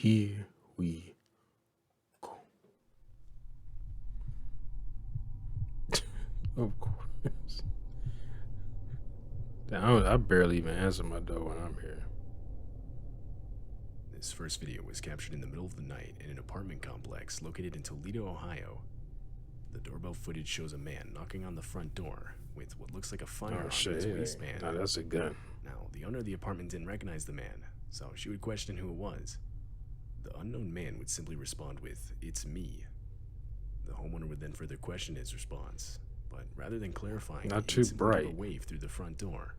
Here we go. Of course. I barely even answer my door when I'm here. This first video was captured in the middle of the night in an apartment complex located in Toledo, Ohio. The doorbell footage shows a man knocking on the front door with what looks like a firearm in his waistband. Nah, that's a gun. Now, the owner of the apartment didn't recognize the man, so she would question who it was. The unknown man would simply respond with, "It's me." The homeowner would then further question his response, but rather than clarifying, Not he too would simply give bright. a wave through the front door.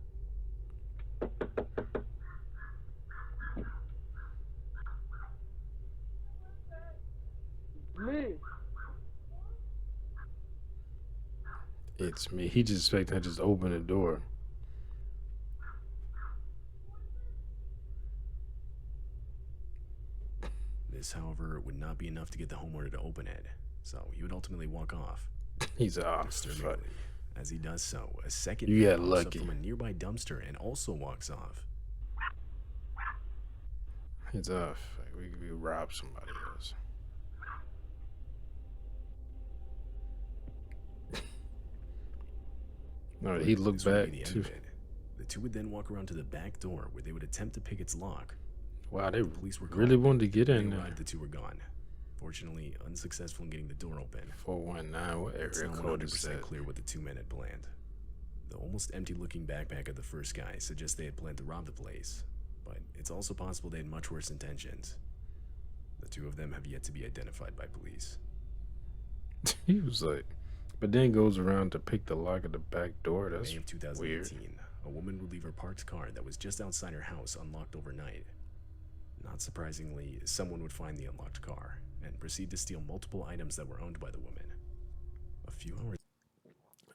Me. It's me. He just expected I just open the door. This, however, would not be enough to get the homeowner to open it, so he would ultimately walk off. He's off. Disturbingly, as he does so, a second You man got pops lucky. up from a nearby dumpster and also walks off. He's off. Like, we robbed somebody else. No, he looked This would back be the end too. of it. The two would then walk around to the back door where they would attempt to pick its lock. Wow, they Police were really called. wanted to get When in they there. arrived, the two were gone. Fortunately, unsuccessful in getting the door open. 419. What It's area not code is 100% that? clear what the two men had planned. The almost empty-looking backpack of the first guy suggests they had planned to rob the place, but it's also possible they had much worse intentions. The two of them have yet to be identified by police. He was like, but then goes around to pick the lock of the back door. In That's May of 2018, a woman would leave her parked car that was just outside her house unlocked overnight. Not surprisingly, someone would find the unlocked car and proceed to steal multiple items that were owned by the woman. A few hours.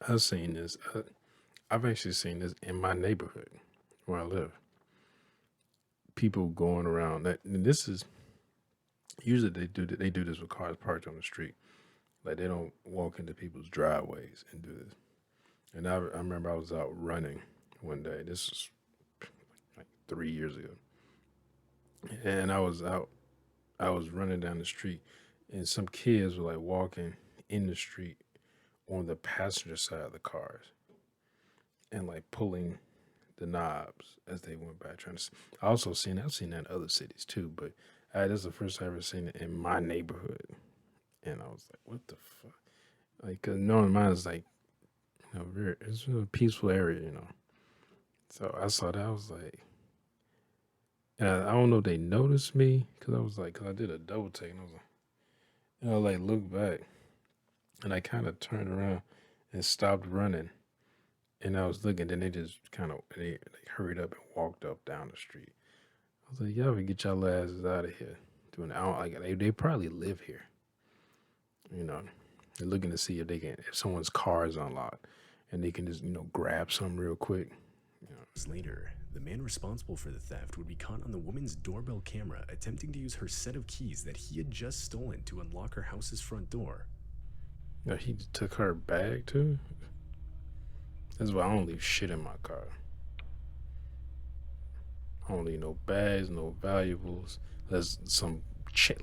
I've seen this. I've actually seen this in my neighborhood where I live. People going around. And this is usually they do this with cars parked on the street. Like they don't walk into people's driveways and do this. And I remember I was out running one day. This was like 3 years ago, and I was running down the street, and some kids were like walking in the street on the passenger side of the cars and like pulling the knobs as they went by trying to. I've seen that in other cities too, but this is the first time I've ever seen it in my neighborhood, and I was like, "What the fuck?" Like, cause knowing mine is like, it's a peaceful area, So I saw that, I was like, and I don't know if they noticed me, cause I did a double take, and I was like, like look back, and I kind of turned around and stopped running. And I was looking, then they just they hurried up and walked up down the street. I was like, y'all get y'all asses out of here. They probably live here. They're looking to see if someone's car is unlocked and they can just, grab some real quick. Later, the man responsible for the theft would be caught on the woman's doorbell camera attempting to use her set of keys that he had just stolen to unlock her house's front door. He took her bag too? That's why I don't leave shit in my car. I don't leave no bags, no valuables. There's some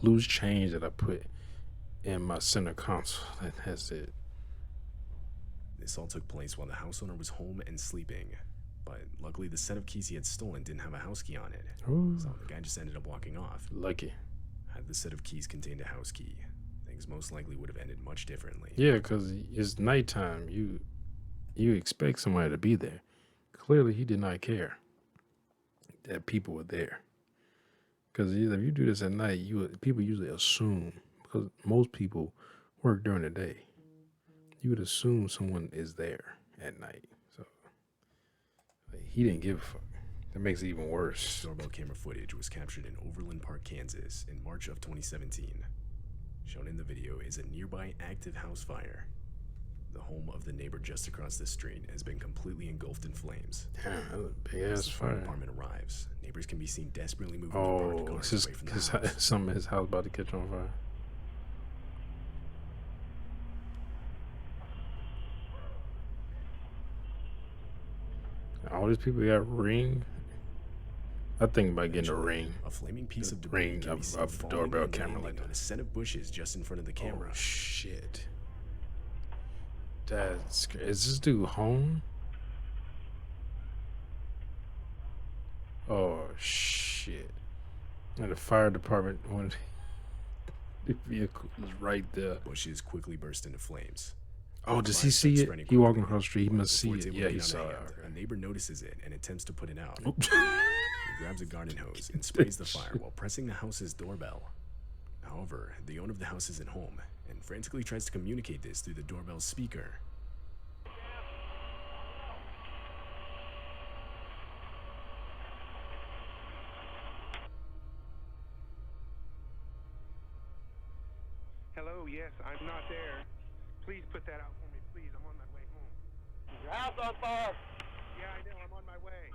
loose change that I put in my center console. That's it. This all took place while the house owner was home and sleeping. But luckily, the set of keys he had stolen didn't have a house key on it. Ooh. So the guy just ended up walking off. Lucky. Had the set of keys contained a house key, things most likely would have ended much differently. Yeah, because it's nighttime. You expect somebody to be there. Clearly, he did not care that people were there. Because if you do this at night, people usually assume, because most people work during the day, you would assume someone is there at night. So he didn't give a fuck. That makes it even worse. Doorbell camera footage was captured in Overland Park, Kansas in March of 2017. Shown in the video is a nearby active house fire. The home of the neighbor just across the street has been completely engulfed in flames. Damn, that's a big As ass the fire fire. department arrives, neighbors can be seen desperately moving the parked cars away from the house. Something in his house about to catch on fire. All these people got ring. I think about getting a Eventually, ring. a flaming piece of debris Ring can be seen of falling doorbell and camera like landing on that. a set of bushes just in front of the camera. Oh shit. Is this dude home? Oh shit. And the fire department wanted the vehicle is right there. The bushes quickly burst into flames. Oh, The does fire he starts see it? spreading He walking quickly, across the street. He but must before see it's it. able Yeah, to he get out of saw it. hand, Okay. a neighbor notices it and attempts to put it out. Oops. He grabs a garden hose and sprays the fire while pressing the house's doorbell. However, the owner of the house isn't home and frantically tries to communicate this through the doorbell speaker. Hello, yes, I'm not there. Please put that out for me, please. I'm on my way home. Is your house on fire? Yeah, I know, I'm on my way.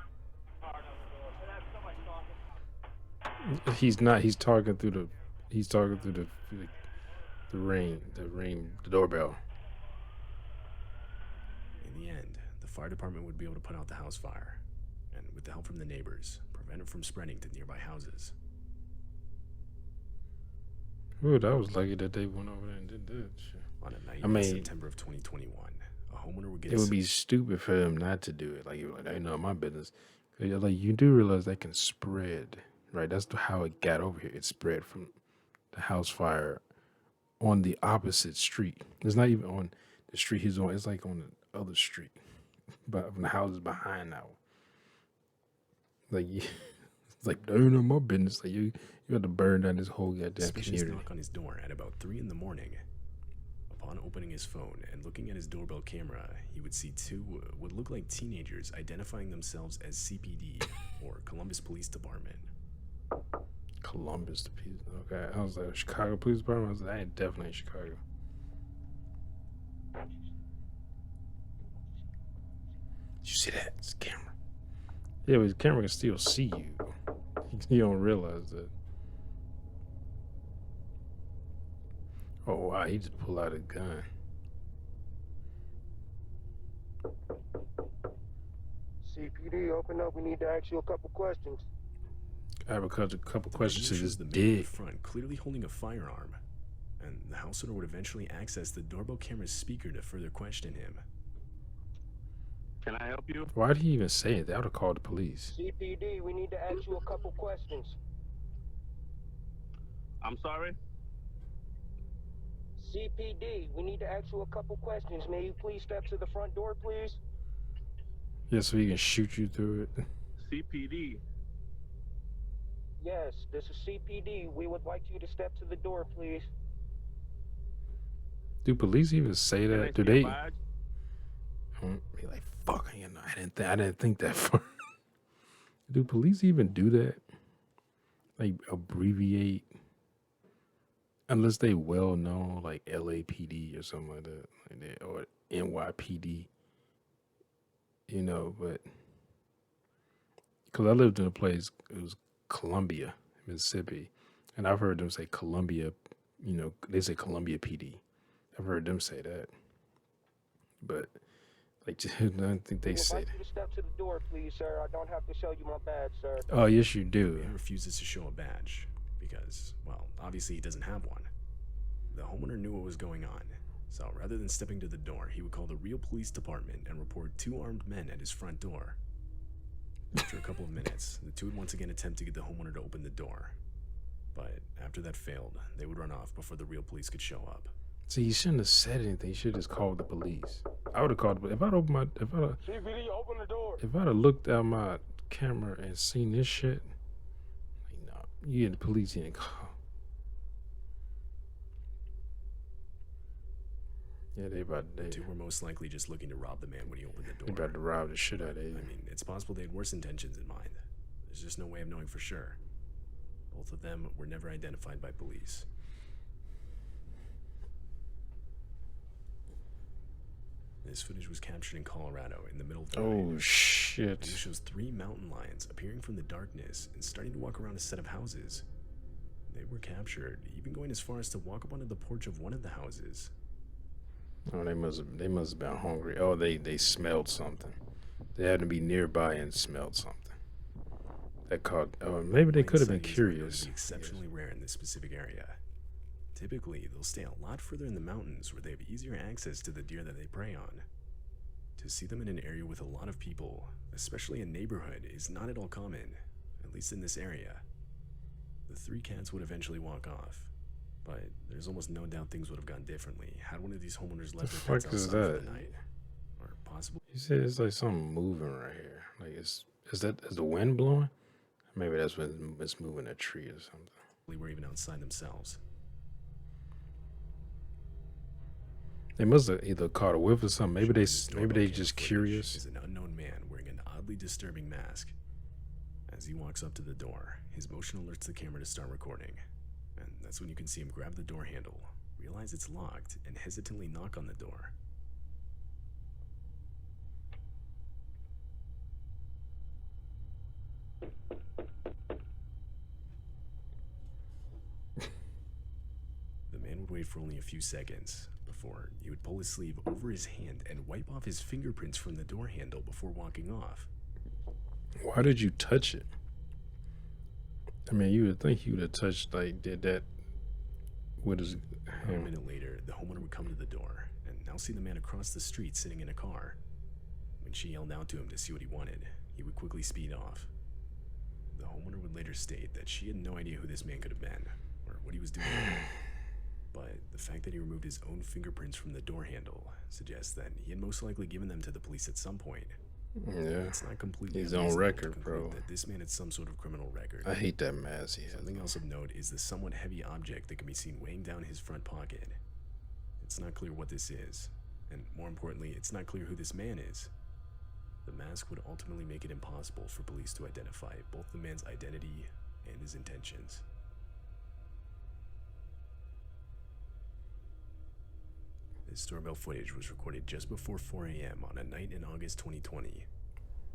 Somebody talking. He's not. He's talking through the. He's talking through the ring. The doorbell. In the end, the fire department would be able to put out the house fire, and with the help from the neighbors, prevent it from spreading to nearby houses. Ooh, that was lucky that they went over there and did that shit. On a night I in mean, September of 2021, a homeowner would get it would be stupid for them not to do it. Like, you like, I know my business. Like, you do realize that can spread, right? That's how it got over here. It spread from the house fire on the opposite street. It's not even on the street he's on. It's like on the other street, but from the houses behind now. Like, it's like, no, my business. Like, you have to burn down this whole goddamn suspicious community. knock on his door at about 3 in the morning. Upon opening his phone and looking at his doorbell camera, he would see two what looked like teenagers identifying themselves as CPD, or Columbus Police Department. Columbus, the piece. Okay, I was like, Chicago Police Department. I was like, that ain't definitely in Chicago. Did you see that? It's a camera. Yeah, but his camera can still see you. You don't realize that. Oh wow, he just pulled out a gun. CPD, open up. We need to ask you a couple questions. I have a couple The questions to video this shows the man in the dick. front clearly holding a firearm, and the house owner would eventually access the doorbell camera's speaker to further question him. Can I help you? Why did he even say it? They would have called the police. CPD, we need to ask you a couple questions. I'm sorry? CPD, we need to ask you a couple questions. May you please step to the front door, please? Yeah, so he can shoot you through it. CPD. Yes, this is CPD. We would like you to step to the door, please. Do police even say Can I that? Do see a they? badge? Be like, fuck, you know, I didn't think that far. Do police even do that? Like abbreviate, unless they well known, like LAPD or something like that, or NYPD. You know, but because I lived in a place, it was Columbia, Mississippi, and I've heard them say Columbia. You know, they say Columbia PD. I've heard them say that, but. Like, I don't think they We would say like that. you to step to the door, please, sir. I don't have to show you my badge, sir. Oh, yes, you The do. man refuses to show a badge because, well, obviously he doesn't have one. The homeowner knew what was going on, so rather than stepping to the door, he would call the real police department and report 2 armed men at his front door. After a couple of minutes, the two would once again attempt to get the homeowner to open the door. But after that failed, they would run off before the real police could show up. See, you shouldn't have said anything. You should have just called the police. I would have called. If I'd opened CPD, open the door. if I'd have looked at my camera and seen this shit, like, no, you and the police didn't call. Yeah, The two were most likely just looking to rob the man when he opened the they door. about to rob the shit out of I you. mean, it's possible they had worse intentions in mind. There's just no way of knowing for sure. Both of them were never identified by police. This footage was captured in Colorado in the middle of the night. Oh It shit! shows 3 mountain lions appearing from the darkness and starting to walk around a set of houses. They were captured, even going as far as to walk up onto the porch of one of the houses. Oh, they must have been hungry. Oh, they smelled something. They had to be nearby and smelled something. that caught. Maybe they could have been Sightings are known to curious. be exceptionally rare in this specific area. Typically, they'll stay a lot further in the mountains where they have easier access to the deer that they prey on. To see them in an area with a lot of people, especially a neighborhood, is not at all common, at least in this area. The three cats would eventually walk off, but there's almost no doubt things would have gone differently had one of these homeowners left their pets Fuck is outside for that? the night. Or possibly You said it's like something moving right here. Like is the wind blowing? Maybe that's when it's moving a tree or something. were even outside themselves. They must have either caught a whiff or something. Maybe This they doorbell camera just footage curious. is an unknown man wearing an oddly disturbing mask. As he walks up to the door, his motion alerts the camera to start recording. And that's when you can see him grab the door handle, realize it's locked, and hesitantly knock on the door. The man would wait for only a few seconds before he would pull his sleeve over his hand and wipe off his fingerprints from the door handle before walking off. Why did you touch it? I mean, you would think he would have touched, like, did that with his A minute later, the homeowner would come to the door and now see the man across the street sitting in a car. When she yelled out to him to see what he wanted, he would quickly speed off. The homeowner would later state that she had no idea who this man could have been or what he was doing. But the fact that he removed his own fingerprints from the door handle suggests that he had most likely given them to the police at some point. Yeah. It's not completely He's on unreasonable to record, conclude bro. that this man had some sort of criminal record. I hate that mask he has. Something else of note is the somewhat heavy object that can be seen weighing down his front pocket. It's not clear what this is, and more importantly, it's not clear who this man is. The mask would ultimately make it impossible for police to identify both the man's identity and his intentions. This doorbell footage was recorded just before 4 a.m. on a night in August 2020.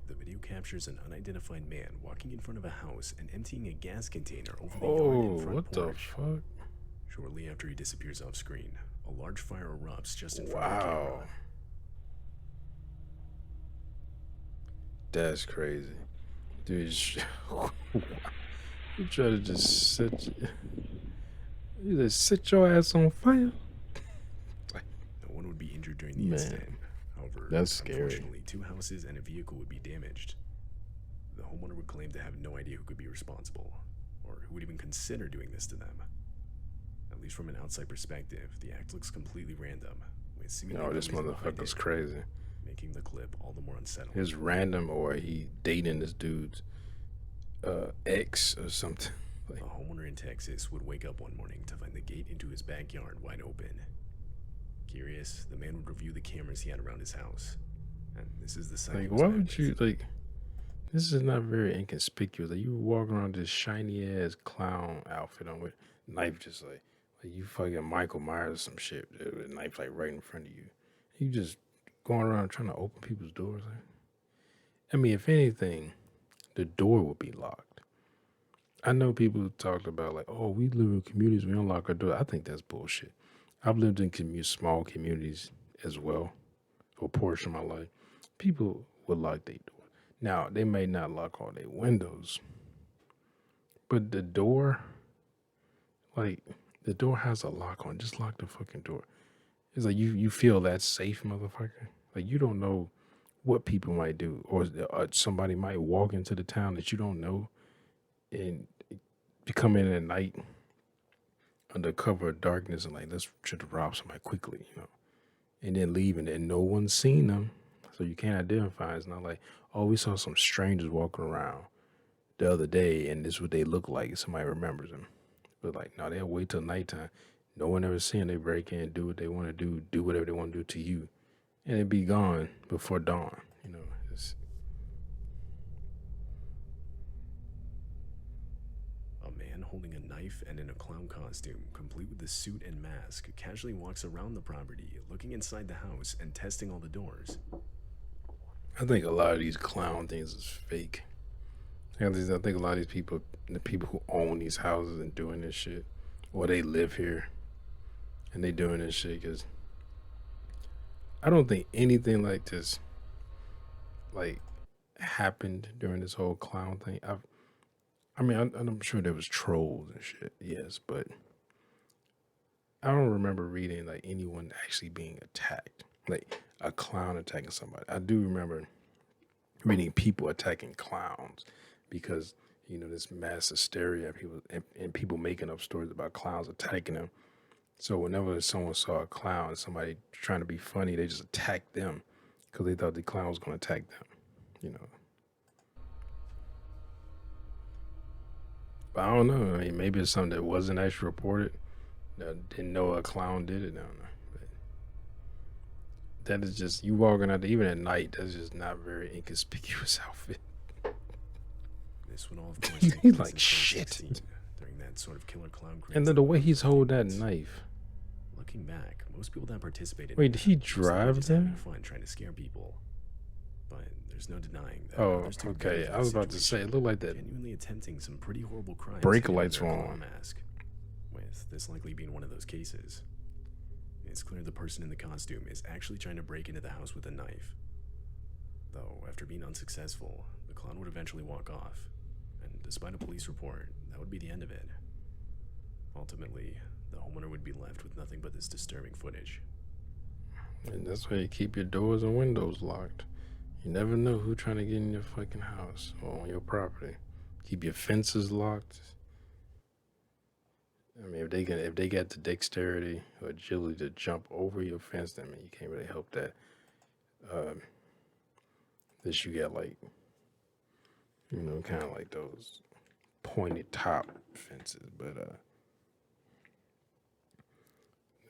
The video captures an unidentified man walking in front of a house and emptying a gas container over the yard Oh, in front what the porch. fuck? Shortly after he disappears off screen, a large fire erupts just in front of the Wow. camera. That's crazy. Dude, you try to just you just set your ass on fire? No one would be injured during the Man, incident. However, that's scary. unfortunately, 2 houses and a vehicle would be damaged. The homeowner would claim to have no idea who could be responsible, or who would even consider doing this to them. At least from an outside perspective, the act looks completely random, with seemingly No, this no reason behind motherfucker's it, crazy. making the clip all the more unsettling. It's random, or he dating this dude's ex or something. A homeowner in Texas would wake up one morning to find the gate into his backyard wide open. Curious, the man would review the cameras he had around his house. And this is the site. Like, he was why met would with. you, like, this is not very inconspicuous. Like, you walking around this shiny ass clown outfit on with knife, just like you fucking Michael Myers or some shit, dude, with a knife like right in front of you. You just going around trying to open people's doors. Like, I mean, if anything, the door would be locked. I know people talked about like, oh, we live in communities, we don't lock our door. I think that's bullshit. I've lived in small communities as well for a portion of my life. People would lock their door. Now, they may not lock all their windows, but the door, like, the door has a lock on. Just lock the fucking door. It's like you feel that safe, motherfucker. Like, you don't know what people might do, or somebody might walk into the town that you don't know and come in at night under cover of darkness and like, let's try to rob somebody quickly, and then leave, and then no one's seen them, so you can't identify. It's not like, oh, we saw some strangers walking around the other day and this is what they look like. Somebody remembers them. But like, no, they'll wait till nighttime. No one ever seen. They break in, do what they want to do whatever they want to do to you, and it be gone before dawn. It's, A man holding a knife and in a clown costume, complete with the suit and mask, casually walks around the property, looking inside the house and testing all the doors. I think a lot of these clown things is fake. I think a lot of these people, the people who own these houses and doing this shit, or they live here and they doing this shit, because I don't think anything like this like happened during this whole clown thing. I mean, I'm sure there was trolls and shit. Yes, but I don't remember reading like anyone actually being attacked, like a clown attacking somebody. I do remember reading people attacking clowns because this mass hysteria, and people making up stories about clowns attacking them. So whenever someone saw a clown, somebody trying to be funny, they just attacked them because they thought the clown was going to attack them. You know, but I don't know. I mean, maybe it's something that wasn't actually reported. That didn't know a clown did it. I don't know. But that is just you walking out there, even at night. That's just not very inconspicuous outfit. This would all, of course, He's take place like, in shit. 2016, during that sort of killer clown craze. And then that the way he's holding that happens. knife. Looking back, most people that participated Wait, in did he that, mostly were drive just there? having fun trying to scare people. But there's no denying that Oh, others took okay. advantage of I the was about to say, it situation, looked like that genuinely attempting some pretty horrible crimes brake hidden in lights their were clown on. mask, with this likely being one of those cases. It's clear the person in the costume is actually trying to break into the house with a knife. Though, after being unsuccessful, the clown would eventually walk off, and despite a police report, that would be the end of it. Ultimately, the homeowner would be left with nothing but this disturbing footage. And that's why you keep your doors and windows locked. You never know who's trying to get in your fucking house or on your property. Keep your fences locked. I mean, if they got the dexterity or agility to jump over your fence, I mean, you can't really help that. This you got like, kind of like those pointed top fences, but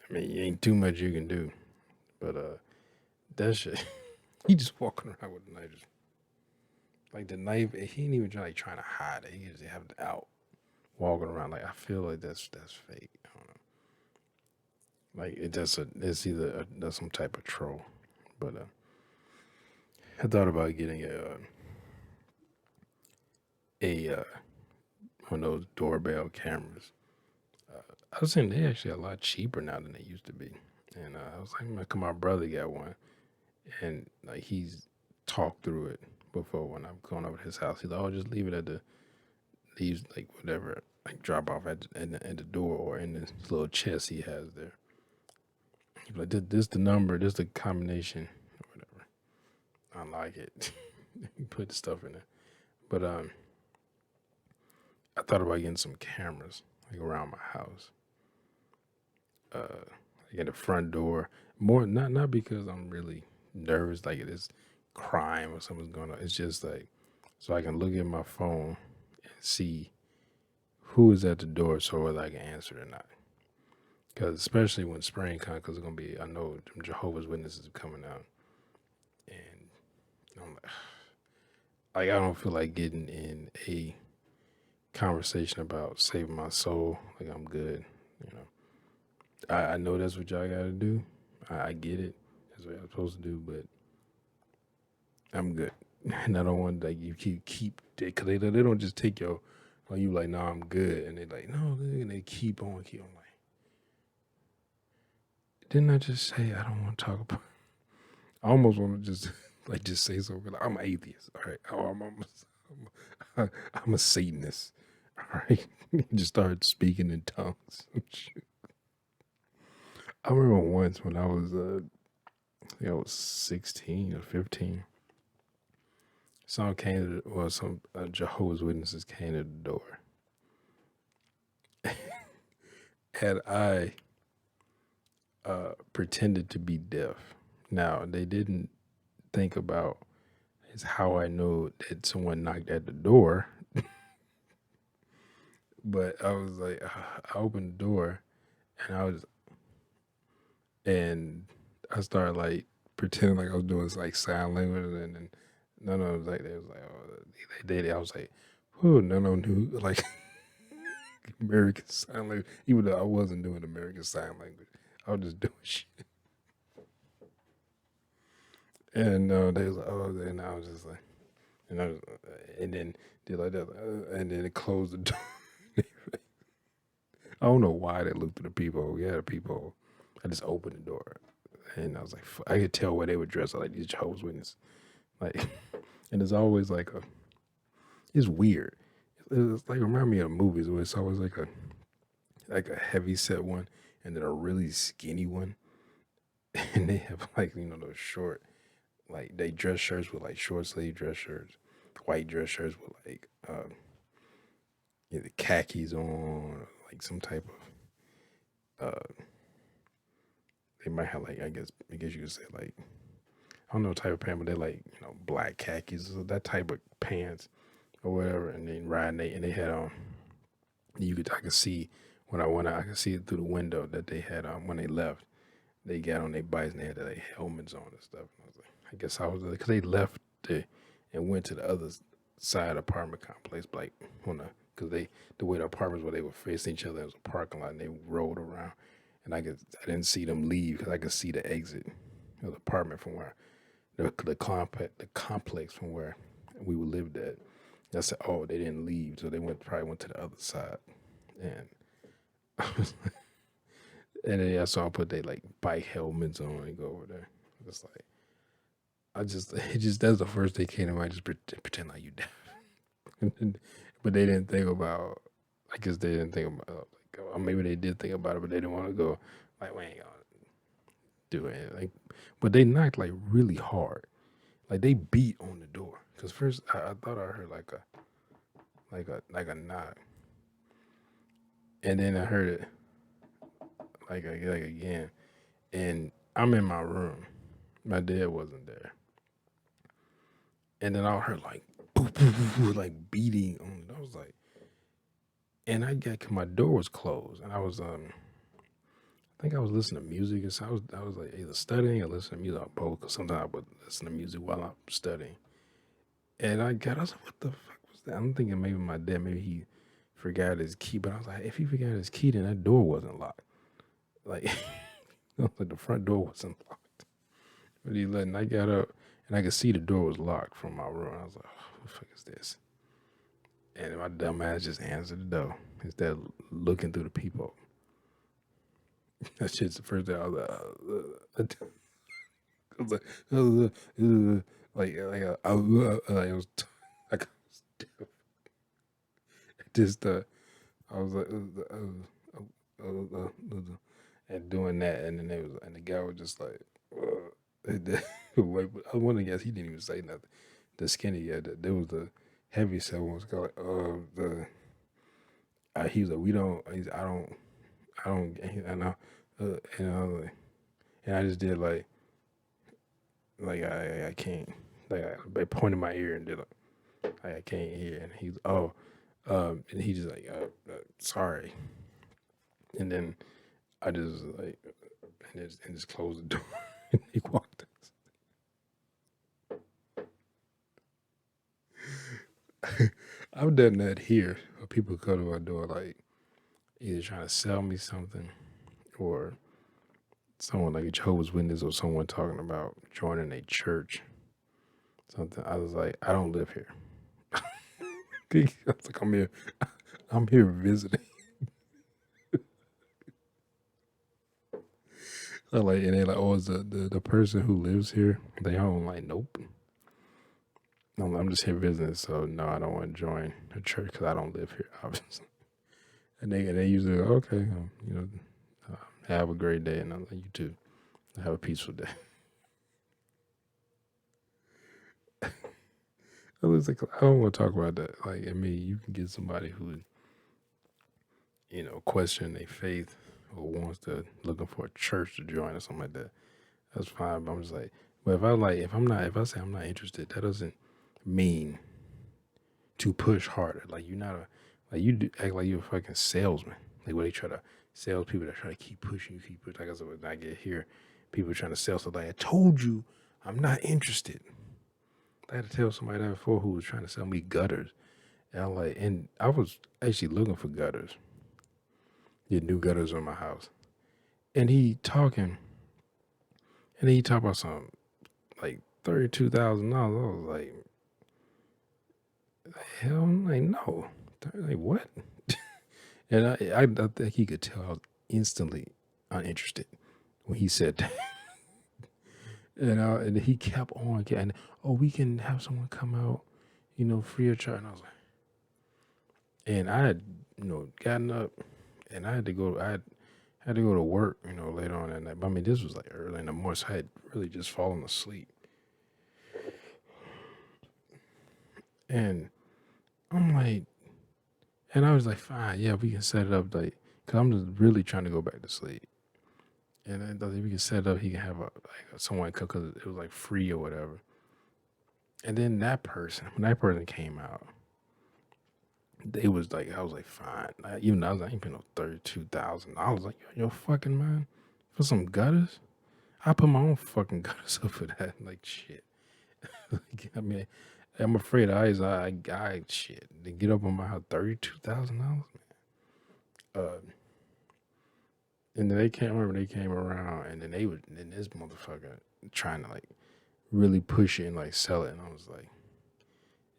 I mean, ain't too much you can do. But that shit, he just walking around with a knife, just, like the knife. He ain't even trying to hide it. He just have it out, walking around. Like I feel like that's fake. I don't know. Like it's either that's some type of troll. But I thought about getting a one of those doorbell cameras. I was saying they actually a lot cheaper now than they used to be. And I was like, my brother got one, and like he's talked through it before when I'm going over to his house. He's like, "Oh, just leave it at leaves like whatever, like drop off at the door or in this little chest he has there." He's like, "This the number, this the combination, or whatever." I like it. Put the stuff in there, but I thought about getting some cameras like around my house. Like at the front door. More not because I'm really nervous, like it is crime or something's going on. It's just like so I can look at my phone and see who is at the door, so whether I can answer it or not. Because especially when spring comes, because it's gonna be, I know Jehovah's Witnesses are coming out, and I'm like I don't feel like getting in a conversation about saving my soul. Like I'm good, you know. I know that's what y'all gotta do. I get it. That's what I'm supposed to do, but I'm good. And I don't want like you keep because they don't just take your when you like, no, I'm good, and they like, no, and they keep on. Like, didn't I just say I don't want to talk about? I almost want to just just say something. Like, I'm an atheist. All right, I'm a Satanist. All right, just started speaking in tongues. I remember once when I was, I think I was 16 or 15. Some Jehovah's Witnesses came to the door, and I pretended to be deaf. Now they didn't think about is how I know that someone knocked at the door, but I was like, I opened the door, and I started like pretending like I was doing like sign language, and then none of them was like they was like, oh, they did it. I was like, who? None of them knew like American Sign Language, even though I wasn't doing American Sign Language. I was just doing shit. And they was like, oh, and I was just like, and then did like that, and then it closed the door. I don't know why they looked through the peephole. We had a peephole. I just opened the door, and I was like, I could tell where they were dressed like these Jehovah's Witnesses. Like, and it's always like it's weird. it's like remind me of movies where it's always like a heavy set one and then a really skinny one, and they have like those short like they dress shirts with like short sleeve dress shirts, white dress shirts with like the khakis on, like some type of they might have like I guess you could say like I don't know what type of pants, but they're like black khakis, so that type of pants or whatever, and then riding they and they had I could see when I went out, I could see it through the window that they had when they left. They got on their bikes and they had like helmets on and stuff. And I was like, I guess I was because they left and went to the other side of the apartment complex, like because the way the apartments where they were facing each other, it was a parking lot, and they rolled around, and I didn't see them leave because I could see the exit of the apartment from where the complex from where we would live at. I said, oh, they didn't leave, so they probably went to the other side, and and then I saw them put they like bike helmets on and go over there. It's like it just that's the first thing came to mind. Just pretend like you deaf, but they didn't think about. I guess they didn't think about or maybe they did think about it, but they didn't want to go like we ain't gonna do it. Like, but they knocked like really hard. Like they beat on the door. Cause first I thought I heard like a knock, and then I heard it like again, and I'm in my room. My dad wasn't there, and then I heard like boo, boo, boo, boo, like beating on. I was like, and my door was closed, and I was I think I was listening to music, and so I was like either studying or listening to music or both. Cause sometimes I would listen to music while I'm studying. And I was like, what the fuck was that? I'm thinking maybe my dad, maybe he forgot his key. But I was like, if he forgot his key, then that door wasn't locked. Like, like the front door wasn't locked. But I got up and I could see the door was locked from my room. I was like, oh, what the fuck is this? And my dumb ass just answered the door instead of looking through the peephole. That shit's the first thing I was like, I was like, just I was like, and doing that, and then and the guy was just like, I want to guess he didn't even say nothing. The skinny guy, there was the heavy set one was called he was like, I don't, and I was like, and I just did like I can't, like I pointed my ear and did like I can't hear, and he's and he just like sorry, and then I just like and just closed the door and he walked out. I've done that here where people come to my door like either trying to sell me something or someone like a Jehovah's Witness or someone talking about joining a church. Something I was like, I don't live here. I was like, I'm here visiting. Like, and they're like, oh, is the person who lives here? They home. Like, nope. I'm just here visiting, so no, I don't want to join a church because I don't live here, obviously. And they usually go, okay, have a great day, and I'm like, you too, have a peaceful day. I was like, I don't want to talk about that. Like, I mean, you can get somebody who, question their faith or wants to looking for a church to join or something like that. That's fine. But I'm just like, but if I say I'm not interested, that doesn't mean to push harder. Like you're not like you do act like you're a fucking salesman. Like where they try to sell people that try to keep pushing you, Like I said, when I get here, people trying to sell something. Like I told you, I'm not interested. I had to tell somebody that before who was trying to sell me gutters. And I was actually looking for gutters. Get new gutters on my house. And he talking, and then he talk about something like $32,000. I was like, hell, I'm like, no. Like, what? And I think he could tell I was instantly uninterested when he said that. And he kept on getting, oh, we can have someone come out, free of charge. And I was like, And I had, gotten up, and I had to go. Had to go to work, later on that night. But I mean, this was like early in the morning, so I had really just fallen asleep. And I'm like, and I was like, fine, yeah, we can set it up, like, cause I'm just really trying to go back to sleep. And I thought if we can set it up, he can have someone cook, cause it was like free or whatever. And then when that person came out, they was like, I was like, fine. Even though I was like, I ain't paying no $32,000. Like, yo, fucking man, for some gutters. I put my own fucking gutters up for that. Like, shit. Like, I mean, I'm afraid I shit. They get up on my house, $32,000. And then they came. I remember they came around, and then then this motherfucker trying to like really push it and like sell it, and I was like,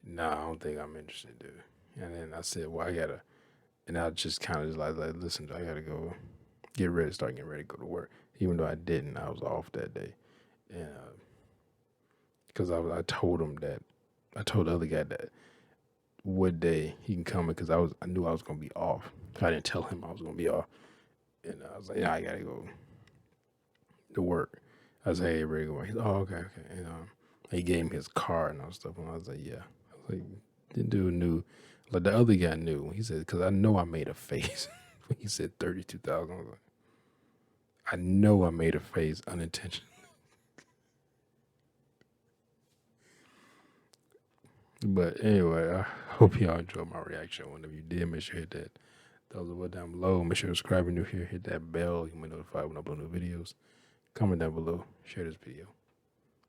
nah, I don't think I'm interested, dude. And then I said, well, I gotta, and I just kind of just like, listen, I gotta go start getting ready to go to work. Even though I didn't, I was off that day, and because I told him that, I told the other guy that what day he can come in, because I knew I was gonna be off. I didn't tell him I was gonna be off, and I was like, yeah, I gotta go to work. I was like, hey, ready to go. He's like, oh, okay. And he gave me his card and all stuff, and I was like, yeah. I was like, the dude knew, like the other guy knew. He said, because I know I made a face when he said 32,000. I was like, I know I made a face unintentionally. But anyway, I hope y'all enjoyed my reaction. Whenever you did, make sure you hit that thumbs up down below. Make sure to subscribe if you're new here. Hit that bell. You can be notified when I upload new videos. Comment down below. Share this video.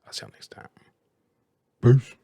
I'll see y'all next time. Peace.